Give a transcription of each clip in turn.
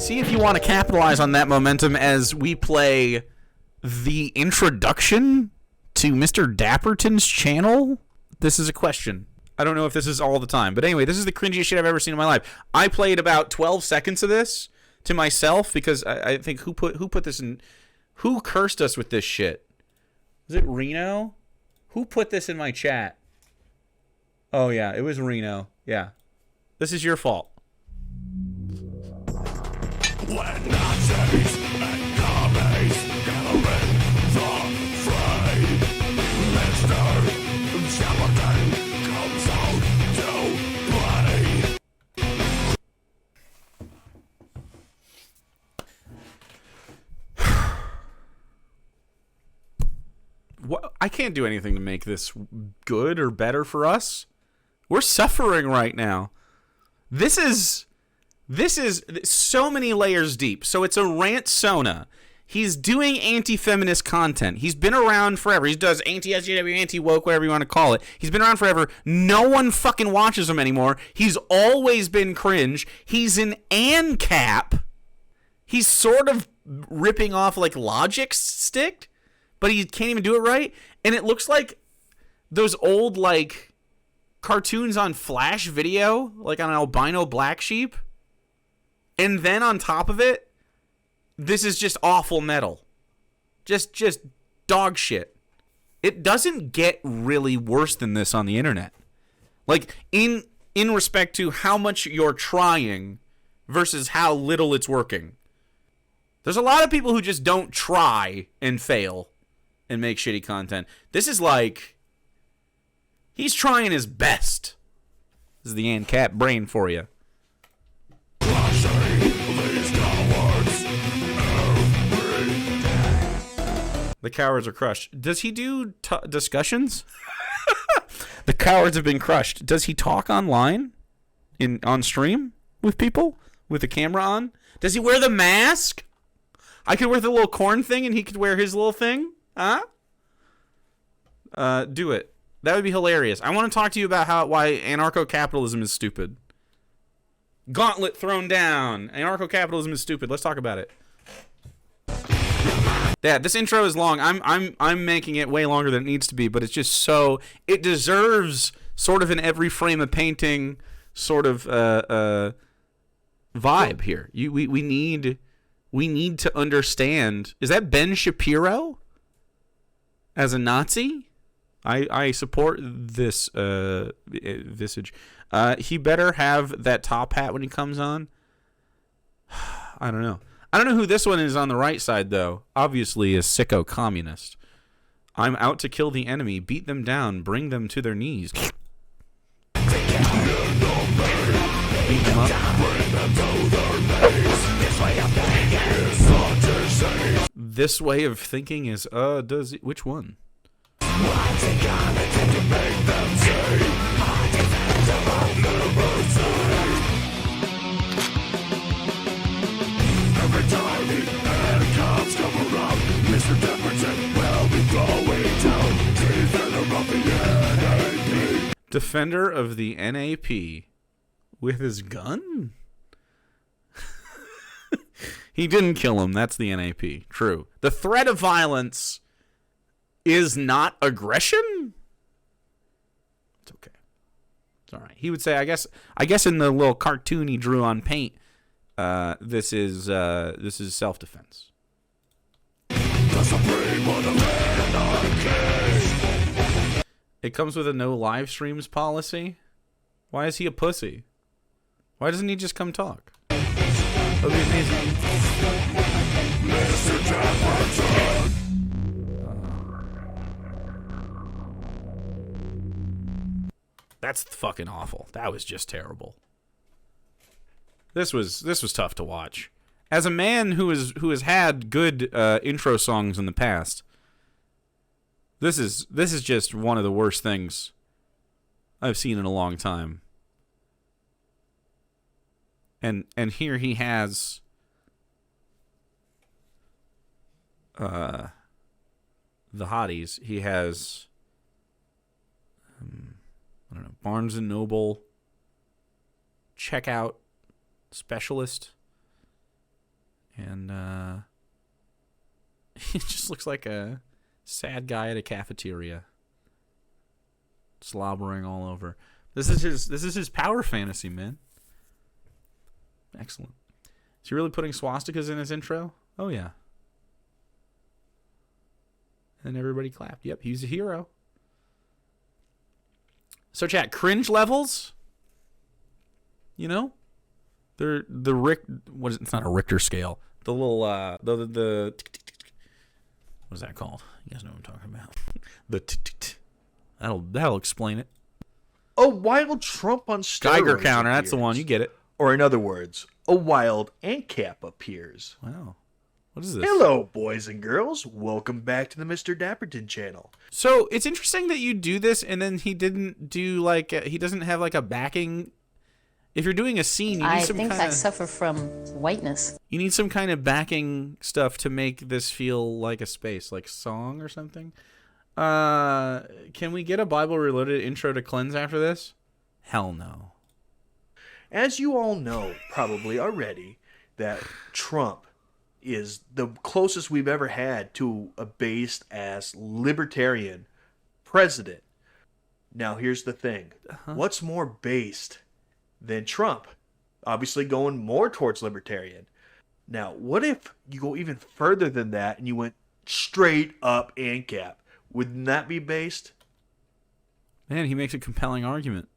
See if you want to capitalize on that momentum as we play the introduction to Mr. Dapperton's channel. This is a question. I don't know if this is all the time, but anyway, this is the cringiest shit I've ever seen in my life. I played about 12 seconds of this to myself because I think who put this in? Who cursed us with this shit? Was it Reno? Who put this in my chat? Oh yeah, it was Reno. Yeah, this is your fault. When Nazis and commies gather in the fray, Mr. Dapperton comes out to play. What? I can't do anything to make this good or better for us. We're suffering right now. This is so many layers deep. So it's a rant Sona. He's doing anti-feminist content. He's been around forever. He does anti-SJW, anti-woke, whatever you want to call it. He's been around forever. No one fucking watches him anymore. He's always been cringe. He's an AnCap. He's sort of ripping off like Logic Stick, but he can't even do it right. And it looks like those old like cartoons on Flash Video, like on an albino black sheep. And then on top of it, this is just awful metal. Just dog shit. It doesn't get really worse than this on the internet. Like, in respect to how much you're trying versus how little it's working. There's a lot of people who just don't try and fail and make shitty content. This is like, he's trying his best. This is the AnCap brain for you. The cowards are crushed. Does he do discussions? The cowards have been crushed. Does he talk online on stream with people with the camera on? Does he wear the mask? I could wear the little corn thing and he could wear his little thing? Huh? Do it. That would be hilarious. I want to talk to you about why anarcho-capitalism is stupid. Gauntlet thrown down. Anarcho-capitalism is stupid. Let's talk about it. Yeah, this intro is long. I'm making it way longer than it needs to be, but it's just so it deserves sort of an every frame of painting sort of vibe here. We need to understand. Is that Ben Shapiro as a Nazi? I support this visage. He better have that top hat when he comes on. I don't know. I don't know who this one is on the right side, though. Obviously, a sicko communist. I'm out to kill the enemy, beat them down, bring them to their knees. Beat them up. This way of thinking is, which one? Mr. Dapperton will be going down. Defender of the NAP with his gun? He didn't kill him. That's the NAP. True. The threat of violence is not aggression? It's okay. It's all right. He would say, I guess in the little cartoon he drew on paint, this is self-defense. It comes with a no live streams policy. Why is he a pussy? Why doesn't he just come talk? That'd be amazing. Mr. Dapperton. That's fucking awful. That was just terrible. This was tough to watch. As a man who has had good intro songs in the past, this is just one of the worst things I've seen in a long time. And here he has the hotties. He has I don't know, Barnes and Noble checkout specialist. And he just looks like a sad guy at a cafeteria, slobbering all over. This is his power fantasy, man. Excellent. Is he really putting swastikas in his intro? Oh yeah. And everybody clapped. Yep, he's a hero. So chat, cringe levels. You know, they're what is it? It's not a Richter scale. The little the what is that called? You guys know what I'm talking about. That'll explain it. A wild Trump on steroids. Geiger counter. That's the one. You get it. Or in other words, a wild AnCap appears. Wow. What is this? Hello, boys and girls. Welcome back to the Mr. Dapperton channel. So it's interesting that you do this, and then he didn't do he doesn't have like a backing. If you're doing a scene, you need some kind of... I think I suffer from whiteness. You need some kind of backing stuff to make this feel like a space, like song or something. Can we get a Bible Reloaded intro to Cleanse after this? Hell no. As you all know, probably already, that Trump is the closest we've ever had to a based-ass libertarian president. Now, here's the thing. What's more based than Trump? Obviously going more towards libertarian. Now, what if you go even further than that and you went straight up AnCap? Wouldn't that be based? Man, he makes a compelling argument.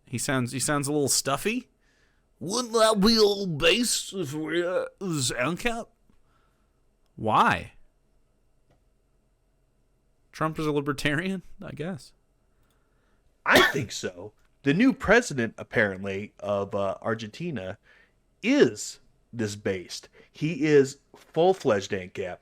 He sounds a little stuffy. Wouldn't that be a little based if we was AnCap? Why? Trump is a libertarian, I guess. I think so. The new president, apparently, of Argentina is this based. He is full-fledged AnCap.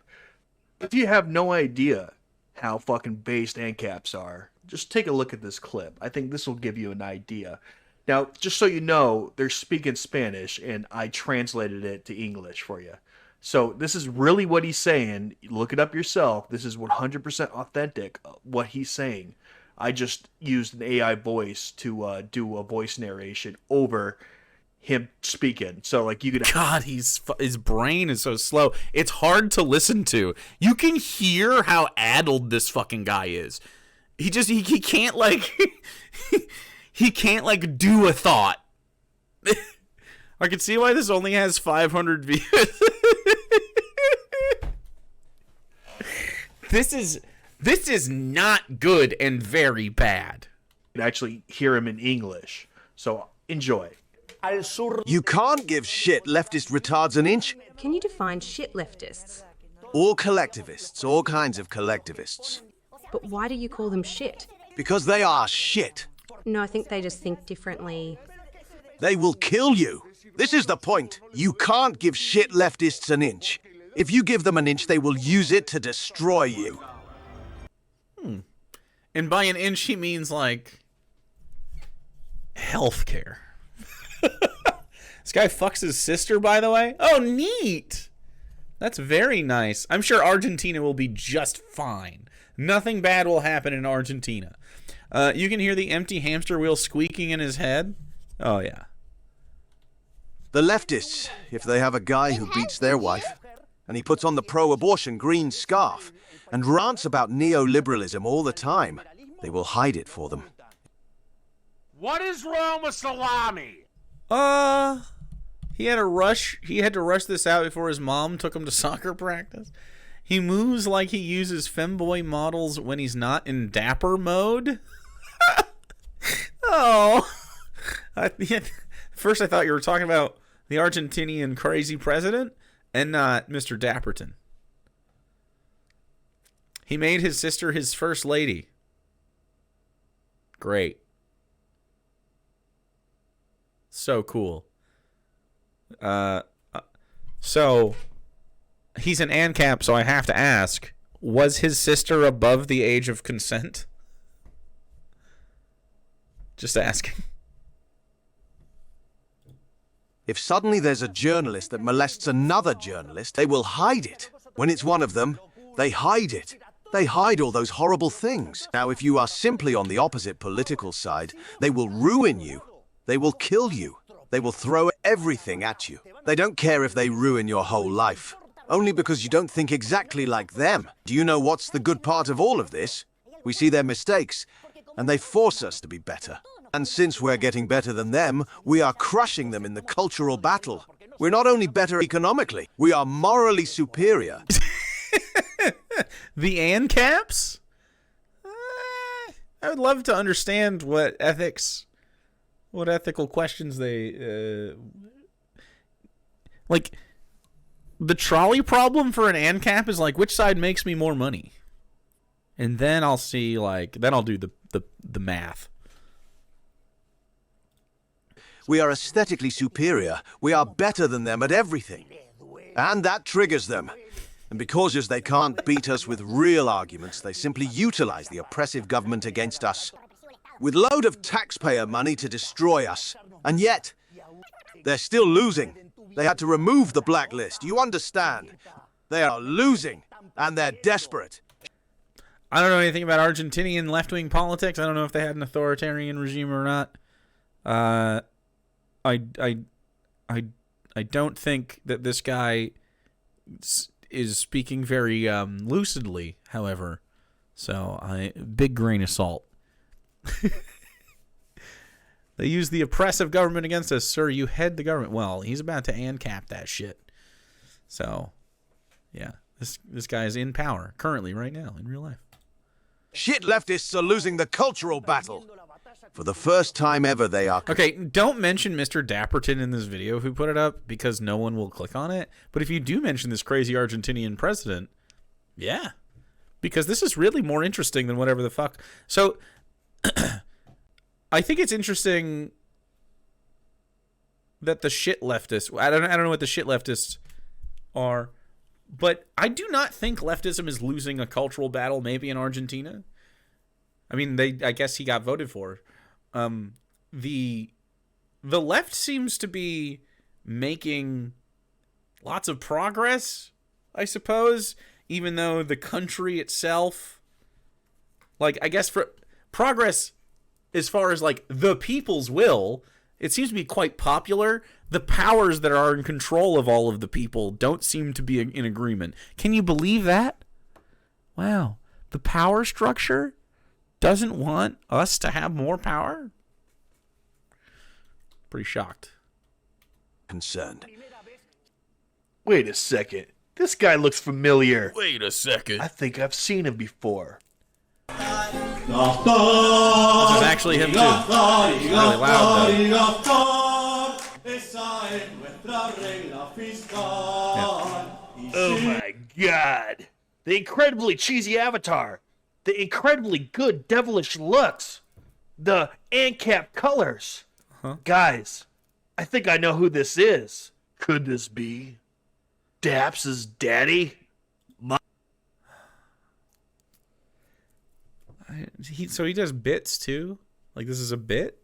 If you have no idea how fucking based AnCaps are, just take a look at this clip. I think this will give you an idea. Now, just so you know, they're speaking Spanish, and I translated it to English for you. So this is really what he's saying. Look it up yourself. This is 100% authentic, what he's saying. I just used an AI voice to do a voice narration over him speaking. So, like, you could... God, his brain is so slow. It's hard to listen to. You can hear how addled this fucking guy is. He can't, like... He can't, like, do a thought. I can see why this only has 500 views. This is not good and very bad. You can actually hear him in English. So, enjoy. You can't give shit leftist retards an inch. Can you define shit leftists? All collectivists, all kinds of collectivists. But why do you call them shit? Because they are shit. No, I think they just think differently. They will kill you. This is the point. You can't give shit leftists an inch. If you give them an inch, they will use it to destroy you. And by an inch, he means, like, healthcare. This guy fucks his sister, by the way. Oh, neat. That's very nice. I'm sure Argentina will be just fine. Nothing bad will happen in Argentina. You can hear the empty hamster wheel squeaking in his head. Oh, yeah. The leftists, if they have a guy who beats their wife, and he puts on the pro-abortion green scarf, and rants about neoliberalism all the time, they will hide it for them. What is wrong with salami? He had to rush this out before his mom took him to soccer practice. He moves like he uses femboy models when he's not in dapper mode. Oh. First I thought you were talking about the Argentinian crazy president and not Mr. Dapperton. He made his sister his first lady. Great. So cool. So he's an AnCap, so I have to ask, was his sister above the age of consent? Just asking. If suddenly there's a journalist that molests another journalist, they will hide it. When it's one of them, they hide it. They hide all those horrible things. Now, if you are simply on the opposite political side, they will ruin you. They will kill you. They will throw everything at you. They don't care if they ruin your whole life, only because you don't think exactly like them. Do you know what's the good part of all of this? We see their mistakes, and they force us to be better. And since we're getting better than them, we are crushing them in the cultural battle. We're not only better economically, we are morally superior. The AnCaps? I would love to understand what ethical questions they like. The trolley problem for an AnCap is like, which side makes me more money? And then I'll see, like, then I'll do the math. We are aesthetically superior. We are better than them at everything. And that triggers them. And because they can't beat us with real arguments, they simply utilize the oppressive government against us, with load of taxpayer money to destroy us. And yet, they're still losing. They had to remove the blacklist. You understand? They are losing, and they're desperate. I don't know anything about Argentinian left-wing politics. I don't know if they had an authoritarian regime or not. I don't think that this guy is speaking very lucidly, however. So, big grain of salt. They use the oppressive government against us. Sir, you head the government. Well, he's about to AnCap that shit. So, yeah. This guy is in power currently, right now, in real life. Shit leftists are losing the cultural battle. For the first time ever, they are... Okay, don't mention Mr. Dapperton in this video if we put it up, because no one will click on it. But if you do mention this crazy Argentinian president, yeah. Because this is really more interesting than whatever the fuck. So, I think it's interesting that the shit leftists... I don't know what the shit leftists are, but I do not think leftism is losing a cultural battle, maybe in Argentina. I mean, I guess he got voted for. The left seems to be making lots of progress, I suppose, even though the country itself, like, I guess for progress as far as like the people's will, it seems to be quite popular. The powers that are in control of all of the people don't seem to be in agreement. Can you believe that? Wow. The power structure doesn't want us to have more power? Pretty shocked. Concerned. Wait a second. This guy looks familiar. Wait a second. I think I've seen him before. This is actually him too. It's really loud though. Yeah. Oh my god. The incredibly cheesy avatar. The incredibly good devilish looks. The AnCap colors. Guys, I think I know who this is. Could this be Daps' daddy? So he does bits too? Like, this is a bit?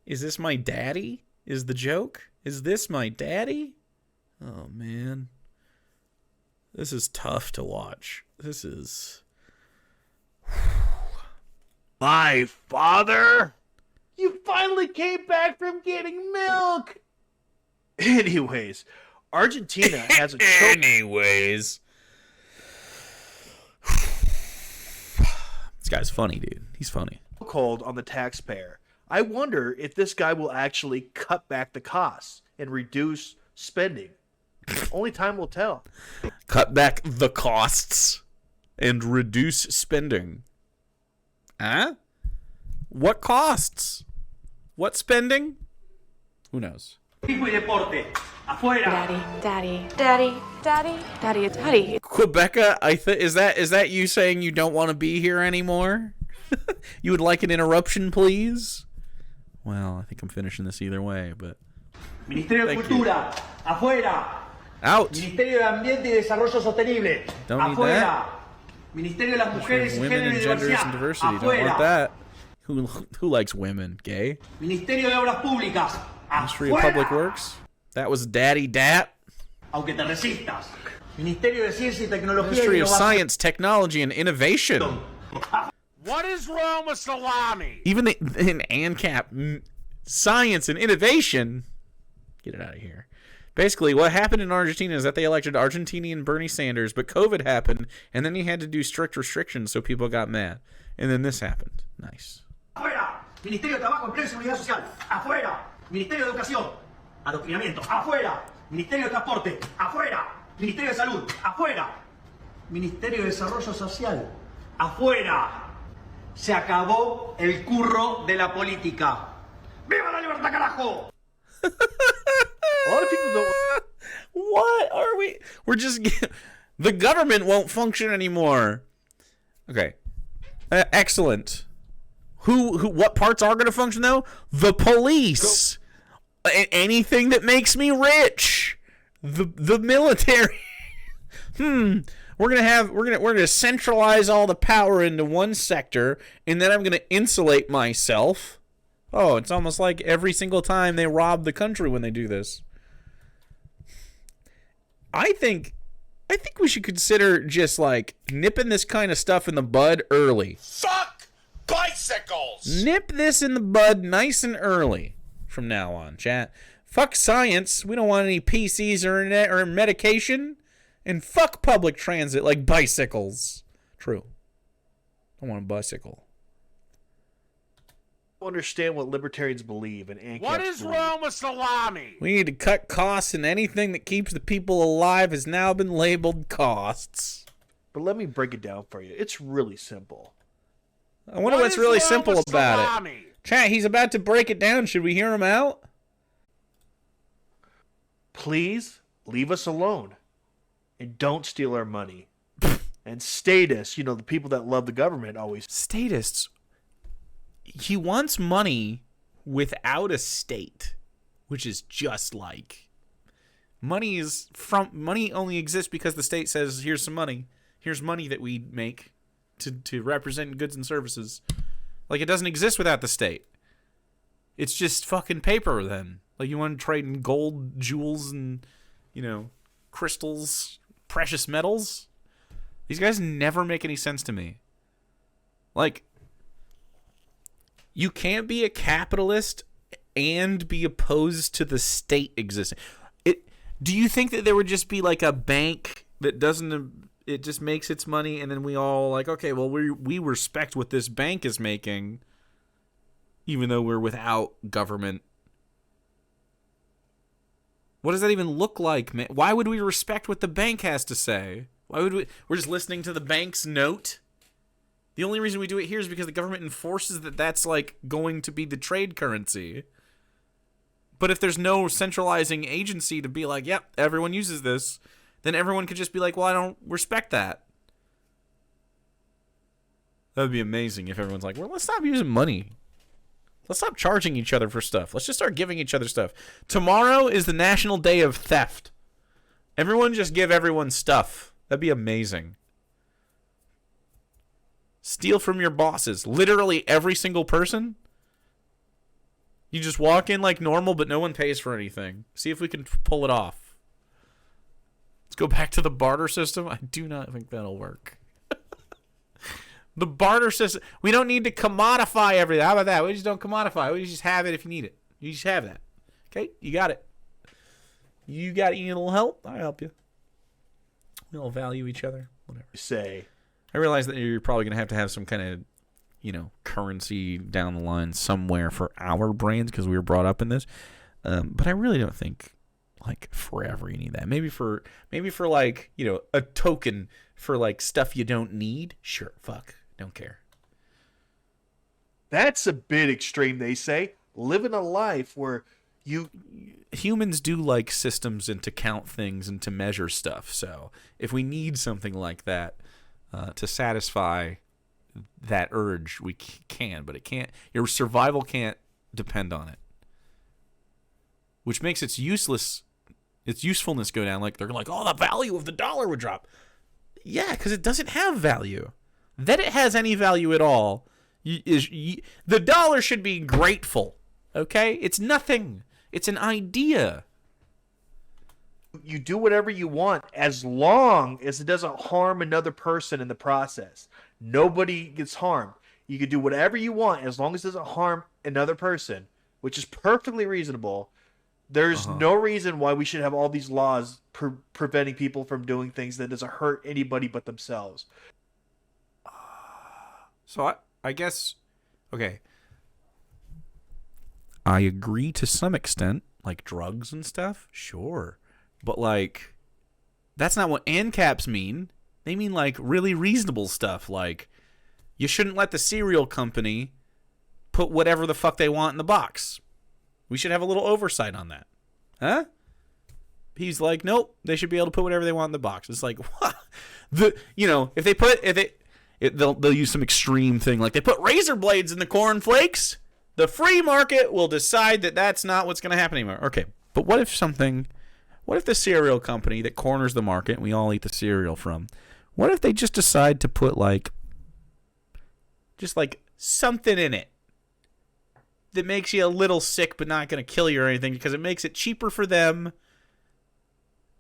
Is this my daddy? Is the joke? Is this my daddy? Oh, man. This is tough to watch. This is... My father? You finally came back from getting milk! Anyways, Argentina has a choke... Anyways... This guy's funny, dude. He's funny. Cold on the taxpayer. I wonder if this guy will actually cut back the costs and reduce spending. Only time will tell. Cut back the costs and reduce spending. Huh? What costs? What spending? Who knows? Daddy, daddy, daddy, daddy, daddy, daddy. Quebeca, is that you saying you don't want to be here anymore? You would like an interruption, please? Well, I think I'm finishing this either way, but... Ministerio de Cultura, afuera. Out. Ministerio de Ambiente y Desarrollo Sostenible, Don't need afuera. that. Ministerio de las Mujeres y Women Género y and genders Diversidad, and diversity. Don't afuera. want that. Who likes women? Gay? Ministerio de Obras Públicas, Ministry of Public Works? That was Daddy Dat. aunque te resistas. Ministerio de Ciencia y Tecnología Ministry y of Innovación. Science, Technology, and Innovation. What is wrong with salami? Even in AnCap, science and innovation. Get it out of here. Basically, what happened in Argentina is that they elected Argentinian Bernie Sanders, but COVID happened, and then he had to do strict restrictions, so people got mad. And then this happened. Nice. Afuera. Ministerio de Trabajo, Empleo y Seguridad Social. Afuera. Ministerio de Educación. Adoctrinamiento. Afuera. Ministerio de Transporte. Afuera. Ministerio de Salud. Afuera. Ministerio de Desarrollo Social. Afuera. Se acabó el curro de la política. ¡Viva la libertad, carajo! A lot of people don't. What are we? We're just... The government won't function anymore. Okay. Excellent. What parts are going to function, though? The police. Anything that makes me rich. The military. We're gonna centralize all the power into one sector, and then I'm gonna insulate myself. Oh, it's almost like every single time they rob the country when they do this. I think we should consider just like nipping this kind of stuff in the bud early. Fuck bicycles! Nip this in the bud nice and early from now on, chat. Fuck science. We don't want any PCs or internet or medication. And fuck public transit like bicycles. True. I want a bicycle. I don't understand what libertarians believe and AnCap. What is wrong with salami? We need to cut costs, and anything that keeps the people alive has now been labeled costs. But let me break it down for you. It's really simple. I wonder what's really simple about it. Chat, he's about to break it down. Should we hear him out? Please leave us alone. And don't steal our money. And statists, the people that love the government always. Statists. He wants money without a state, which is just like money only exists because the state says, here's some money. Here's money that we make to represent goods and services. Like, it doesn't exist without the state. It's just fucking paper then. Like, you want to trade in gold, jewels, and, crystals, precious metals. These guys never make any sense to me. Like, you can't be a capitalist and be opposed to the state existing. Do you think that there would just be like a bank that doesn't, it just makes its money, and then we all like, okay, well, we respect what this bank is making, even though we're without government? What does that even look like, man? Why would we respect what the bank has to say? Why would we're just listening to the bank's note? The only reason we do it here is because the government enforces that that's like going to be the trade currency. But if there's no centralizing agency to be like, yep, everyone uses this, then everyone could just be like, well, I don't respect that. That would be amazing if everyone's like, well, let's stop using money. Let's stop charging each other for stuff. Let's just start giving each other stuff. Tomorrow is the National Day of Theft. Everyone just give everyone stuff. That'd be amazing. Steal from your bosses. Literally every single person. You just walk in like normal, but no one pays for anything. See if we can pull it off. Let's go back to the barter system. I do not think that'll work. The barter system. We don't need to commodify everything. How about that? We just don't commodify. We just have it if you need it. You just have that. Okay? You got it. You got any little help? I'll help you. We all value each other. Whatever. Say. I realize that you're probably going to have some kind of, currency down the line somewhere for our brains because we were brought up in this. But I really don't think, like, forever you need that. Maybe for like, a token for, like, stuff you don't need. Sure. Fuck. Don't care. That's a bit extreme, they say. Living a life where humans do like systems and to count things and to measure stuff. So if we need something like that to satisfy that urge, we can, but it can't. Your survival can't depend on it, which makes its usefulness go down. Like they're like, oh, the value of the dollar would drop. Yeah, because it doesn't have value. That it has any value at all the dollar should be grateful. Okay, it's nothing. It's an idea. You do whatever you want as long as it doesn't harm another person in the process. Nobody gets harmed. You can do whatever you want as long as it doesn't harm another person, which is perfectly reasonable. There's no reason why we should have all these laws preventing people from doing things that doesn't hurt anybody but themselves. So I guess, okay. I agree to some extent, like drugs and stuff, sure. But like, that's not what AnCaps mean. They mean like really reasonable stuff, like you shouldn't let the cereal company put whatever the fuck they want in the box. We should have a little oversight on that. Huh? He's like, nope, they should be able to put whatever they want in the box. It's like, what? They'll use some extreme thing, like they put razor blades in the cornflakes. The free market will decide that that's not what's going to happen anymore. Okay, but what if the cereal company that corners the market and we all eat the cereal from, what if they just decide to put like something in it that makes you a little sick but not going to kill you or anything because it makes it cheaper for them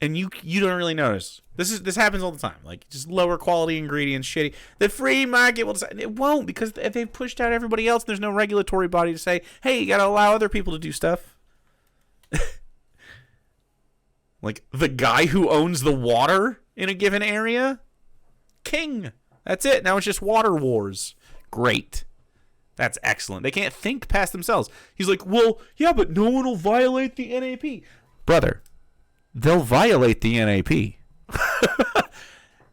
and you don't really notice. This happens all the time. Like just lower quality ingredients, shitty. The free market will decide. It won't, because if they've pushed out everybody else, there's no regulatory body to say, hey, you got to allow other people to do stuff. Like the guy who owns the water in a given area, king. That's it. Now it's just water wars. Great. That's excellent. They can't think past themselves. He's like, well, yeah, but no one will violate the NAP. Brother, they'll violate the NAP.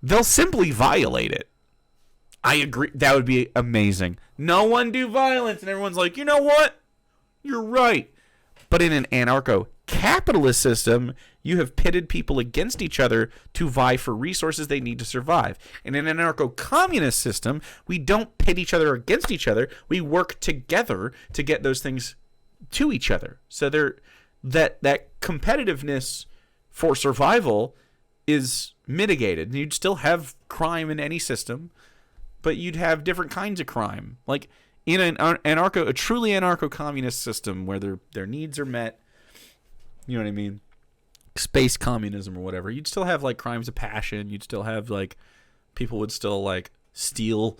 They'll simply violate it. I agree. That would be amazing. No one do violence. And everyone's like, you know what? You're right. But in an anarcho-capitalist system, you have pitted people against each other to vie for resources they need to survive. In an anarcho-communist system, we don't pit each other against each other. We work together to get those things to each other. So that competitiveness for survival is mitigated. You'd still have crime in any system, but you'd have different kinds of crime. Like in a truly anarcho-communist system where their needs are met, you know what I mean? Space communism or whatever. You'd still have like crimes of passion. You'd still have like people would still like steal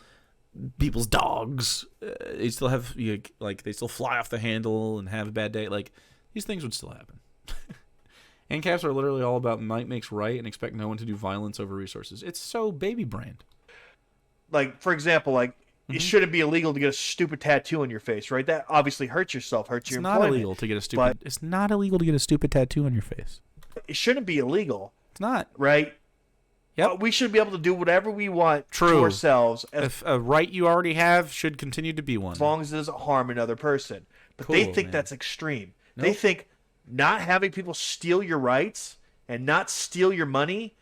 people's dogs. They still have they still fly off the handle and have a bad day. Like these things would still happen. AnCaps are literally all about might makes right and expect no one to do violence over resources. It's so baby brained. Like, for example, it shouldn't be illegal to get a stupid tattoo on your face, right? That obviously hurts yourself, hurts your employment. It's not illegal to get a stupid tattoo on your face. It shouldn't be illegal. It's not. Right? Yep. We should be able to do whatever we want to ourselves. If a right you already have should continue to be one. As long as it doesn't harm another person. But they think that's extreme. Nope. They think not having people steal your rights and not steal your money,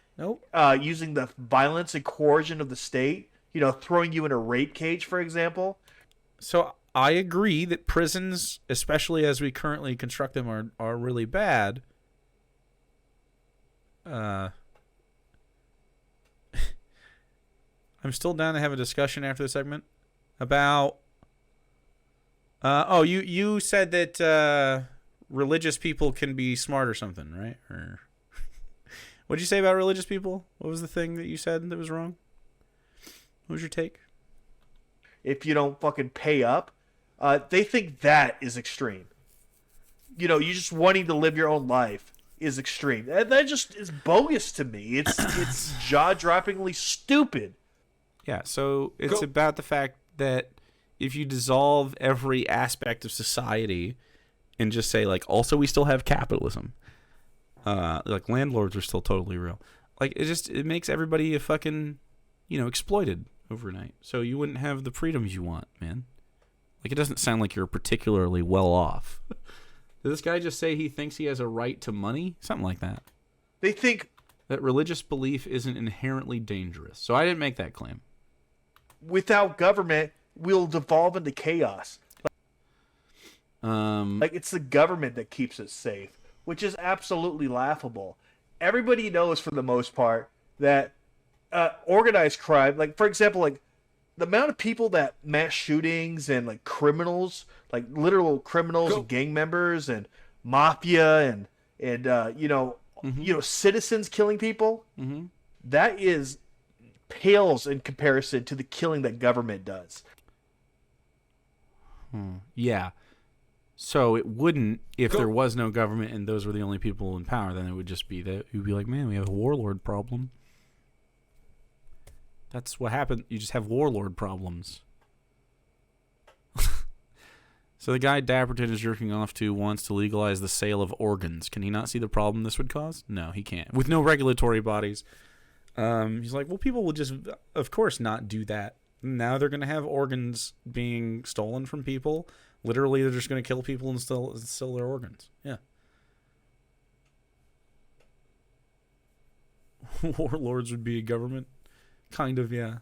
using the violence and coercion of the state, throwing you in a rape cage, for example. So I agree that prisons, especially as we currently construct them, are really bad. I'm still down to have a discussion after the segment about you said that religious people can be smart or something, right? Or what'd you say about religious people? What was the thing that you said that was wrong? What was your take? If you don't fucking pay up, they think that is extreme. You just wanting to live your own life is extreme. That just is bogus to me. It's jaw-droppingly stupid. Yeah, so it's about the fact that if you dissolve every aspect of society and just say, like, also we still have capitalism. Like, landlords are still totally real. Like, it makes everybody a fucking, exploited overnight. So you wouldn't have the freedoms you want, man. Like, it doesn't sound like you're particularly well off. Did this guy just say he thinks he has a right to money? Something like that. They think that religious belief isn't inherently dangerous. So I didn't make that claim. Without government, we'll devolve into chaos. It's the government that keeps us safe, which is absolutely laughable. Everybody knows, for the most part, that organized crime, like, for example, like, the amount of people that mass shootings and, like, criminals, like, literal criminals and gang members and mafia and citizens killing people, that pales in comparison to the killing that government does. Yeah. So it wouldn't, if there was no government and those were the only people in power, then it would just be that you'd be like, man, we have a warlord problem. That's what happened. You just have warlord problems. So the guy Dapperton is jerking off to wants to legalize the sale of organs. Can he not see the problem this would cause? No, he can't. With no regulatory bodies. He's like, well, people will just, of course, not do that. Now they're going to have organs being stolen from people. Literally, they're just going to kill people and sell their organs. Yeah. Warlords would be a government? Kind of, yeah.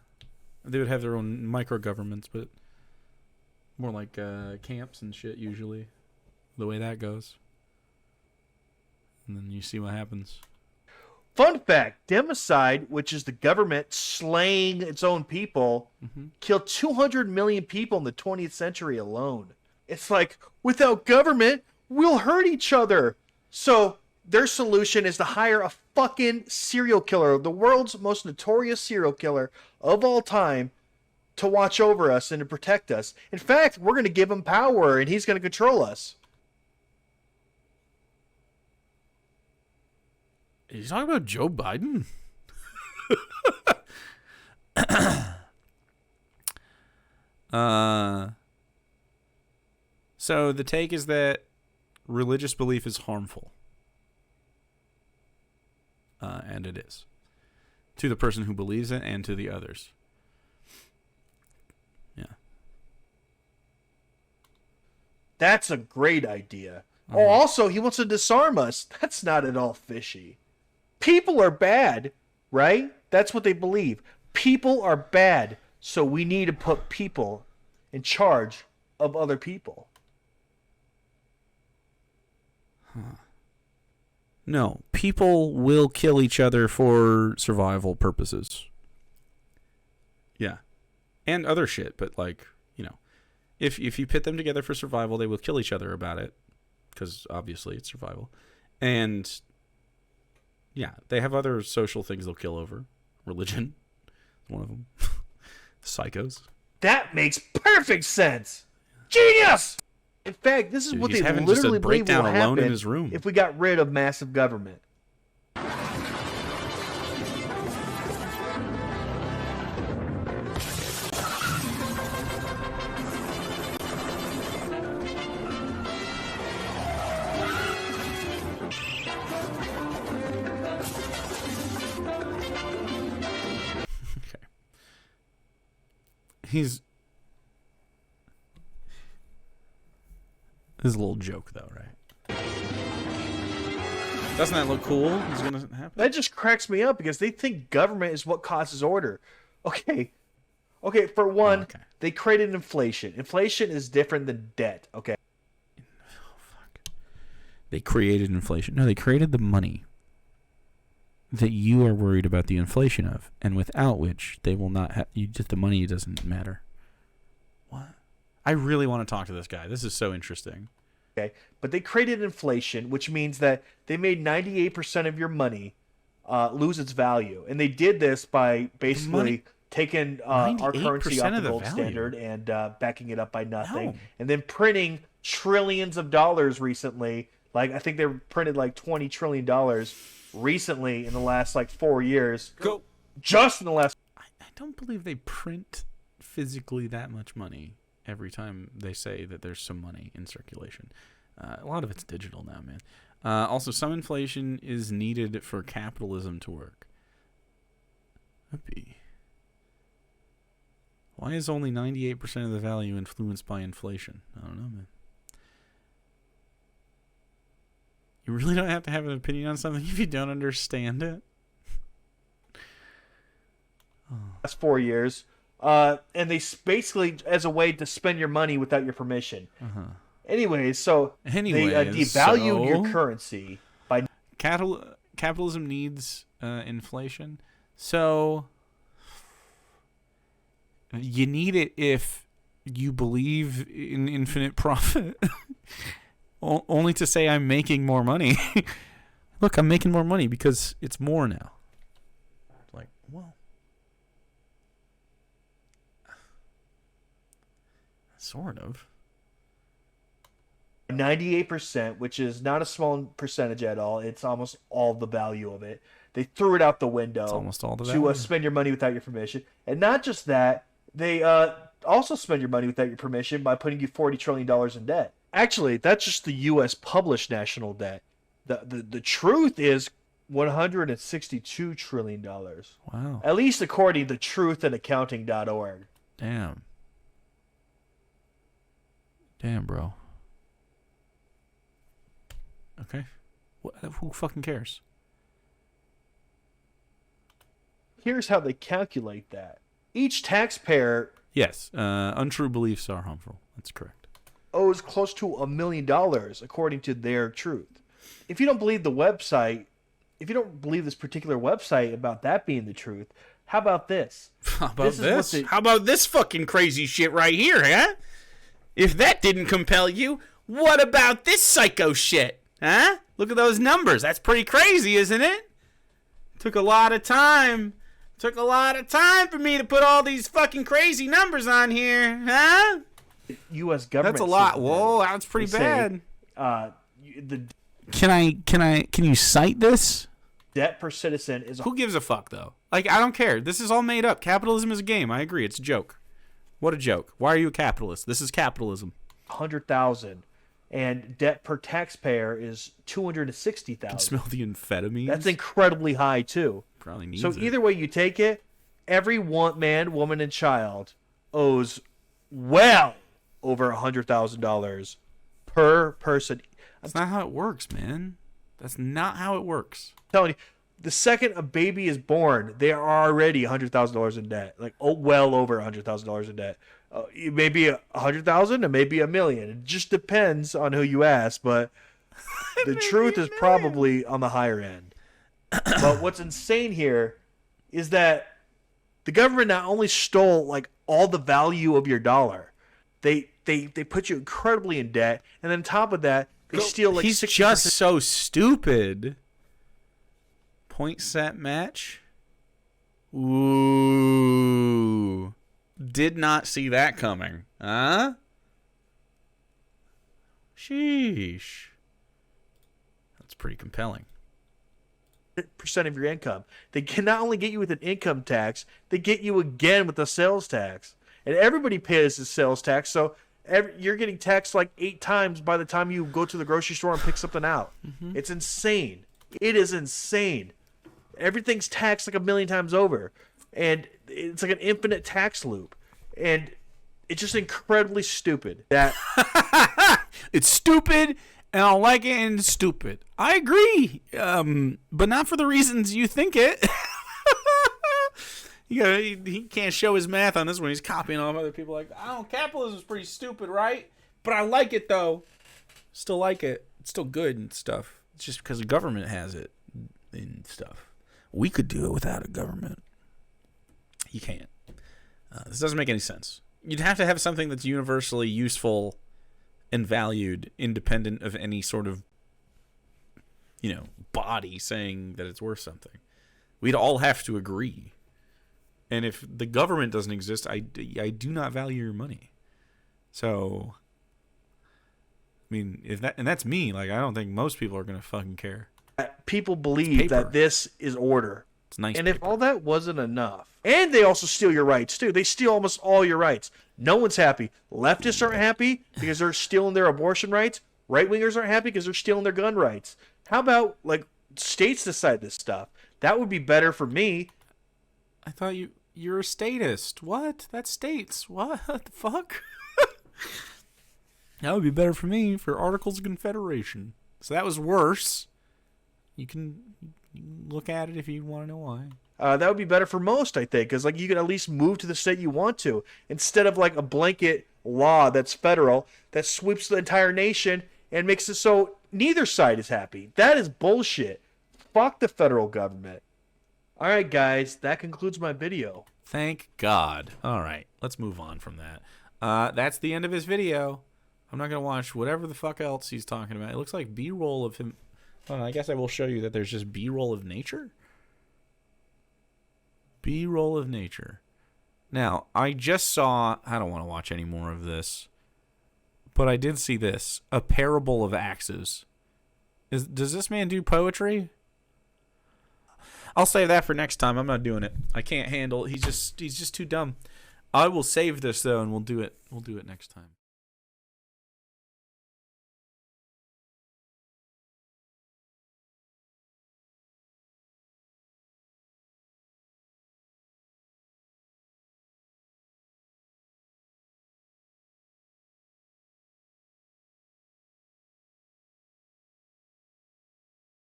They would have their own micro-governments, but more like camps and shit, usually. The way that goes. And then you see what happens. Fun fact, democide, which is the government slaying its own people, killed 200 million people in the 20th century alone. It's like, without government, we'll hurt each other. So their solution is to hire a fucking serial killer, the world's most notorious serial killer of all time, to watch over us and to protect us. In fact, we're going to give him power and he's going to control us. Are you talking about Joe Biden? So the take is that religious belief is harmful. And it is. To the person who believes it and to the others. Yeah. That's a great idea. Oh, also, he wants to disarm us. That's not at all fishy. People are bad, right? That's what they believe. People are bad, so we need to put people in charge of other people. No, people will kill each other for survival purposes. Yeah. And other shit, but like, you know, if you pit them together for survival, they will kill each other about it, because obviously it's survival. And yeah, they have other social things they'll kill over. Religion, one of them. Psychos. That makes perfect sense. Genius! In fact, this is Dude, what he's they having just a literally believe will breakdown alone in happen his room. if we got rid of massive government. This is a little joke, though, right? Doesn't that look cool? It's gonna happen. That just cracks me up because they think government is what causes order. Okay, for one, they created inflation. Inflation is different than debt, okay? Oh, fuck. They created inflation. No, they created the money that you are worried about the inflation of, and without which they will not have. Just the money doesn't matter. What? I really want to talk to this guy. This is so interesting. Okay, but they created inflation, which means that they made 98% of your money lose its value, and they did this by basically taking our currency off the gold standard and backing it up by nothing, and then printing trillions of dollars recently. Like, I think they printed like $20 trillion recently in the last like 4 years. Just in the last. I don't believe they print physically that much money every time they say that there's some money in circulation. A lot of it's digital now, man. Also, some inflation is needed for capitalism to work. Why is only 98% of the value influenced by inflation? I don't know, man. You really don't have to have an opinion on something if you don't understand it. Last 4 years. And they basically, as a way to spend your money without your permission. Anyways, so they devalued your currency by. Capitalism needs inflation, so you need it if you believe in infinite profit. Only to say I'm making more money. Look, I'm making more money because it's more now. Like, well, sort of. 98%, which is not a small percentage at all. It's almost all the value of it. They threw it out the window. It's almost all the value. To spend your money without your permission. And not just that, they also spend your money without your permission by putting you $40 trillion in debt. Actually, that's just the U.S. published national debt. The truth is $162 trillion. Wow. At least according to truthandaccounting.org. Damn. Damn, bro. Okay. Who fucking cares? Here's how they calculate that. Each taxpayer Yes. Untrue beliefs are harmful. That's correct. owes close to $1 million, according to their truth. If you don't believe the website, if you don't believe this particular website about that being the truth, how about this? How about this? this? How about this fucking crazy shit right here, huh? If that didn't compel you, what about this psycho shit? Huh? Look at those numbers. That's pretty crazy, isn't it? Took a lot of time. Took a lot of time for me to put all these fucking crazy numbers on here, huh? U.S. government. That's a lot. system. Whoa, that's pretty They bad. The Can you cite this? debt per citizen is Who gives a fuck though? Like, I don't care. This is all made up. Capitalism is a game. I agree. It's a joke. What a joke. Why are you a capitalist? This is capitalism. 100,000, and debt per taxpayer is 260,000. Smell the amphetamines. That's incredibly high too. Probably needs So it. either way you take it, every man, woman, and child owes well over $100,000 per person. That's not how it works, man. That's not how it works. I'm telling you, the second a baby is born, they are already $100,000 in debt. Like, well over $100,000 in debt. It may be 100,000, it may be $1 million. It just depends on who you ask, but the truth is probably on the higher end. But what's insane here is that the government not only stole like all the value of your dollar, they put you incredibly in debt, and then on top of that, they steal like He's 60%. just so stupid. Point set match. Ooh. Did not see that coming. Huh? Sheesh. That's pretty compelling. percent of your income. They can not only get you with an income tax, they get you again with a sales tax. And everybody pays the sales tax, so you're getting taxed like 8 times by the time you go to the grocery store and pick something out. Mm-hmm. It's insane. It is insane. Everything's taxed like 1 million times over. And it's like an infinite tax loop. And it's just incredibly stupid. That It's stupid, and I don't like it, and it's stupid. I agree, but not for the reasons you think it. He can't show his math on this one. He's copying off other people. Like, capitalism's pretty stupid, right? But I like it, though. Still like it. It's still good and stuff. It's just because the government has it and stuff. We could do it without a government. You can't. This doesn't make any sense. You'd have to have something that's universally useful and valued, independent of any sort of, body saying that it's worth something. We'd all have to agree. And if the government doesn't exist, I do not value your money. So, I mean, that's me. Like, I don't think most people are gonna fucking care. people believe that this is order. It's nice. And paper. if all that wasn't enough, and they also steal your rights too. They steal almost all your rights. No one's happy. Leftists aren't happy because they're stealing their abortion rights. Right wingers aren't happy because they're stealing their gun rights. How about like states decide this stuff? That would be better for me. I thought you're a statist. What? That's states. What the fuck? That would be better for me for Articles of Confederation. So that was worse. You can look at it if you want to know why. That would be better for most, I think, because like you can at least move to the state you want to, instead of like a blanket law that's federal that sweeps the entire nation and makes it so neither side is happy. That is bullshit. Fuck the federal government. All right, guys, that concludes my video. Thank God. All right, let's move on from that. That's the end of his video. I'm not going to watch whatever the fuck else he's talking about. It looks like B-roll of him. I guess I will show you that there's just B-roll of nature. B-roll of nature. Now, I just saw... I don't want to watch any more of this. but I did see this. A Parable of Axes. Does this man do poetry? I'll save that for next time. I'm not doing it. I can't handle. He's just too dumb. I will save this though, and we'll do it. We'll do it next time.